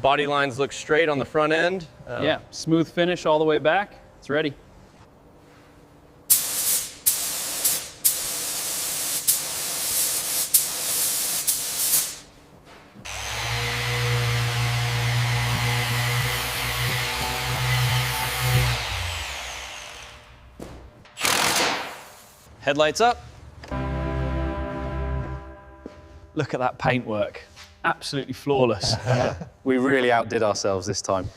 Body lines look straight on the front end. Yeah, smooth finish all the way back. It's ready. Headlights up. Look at that paintwork. Absolutely flawless. We really outdid ourselves this time.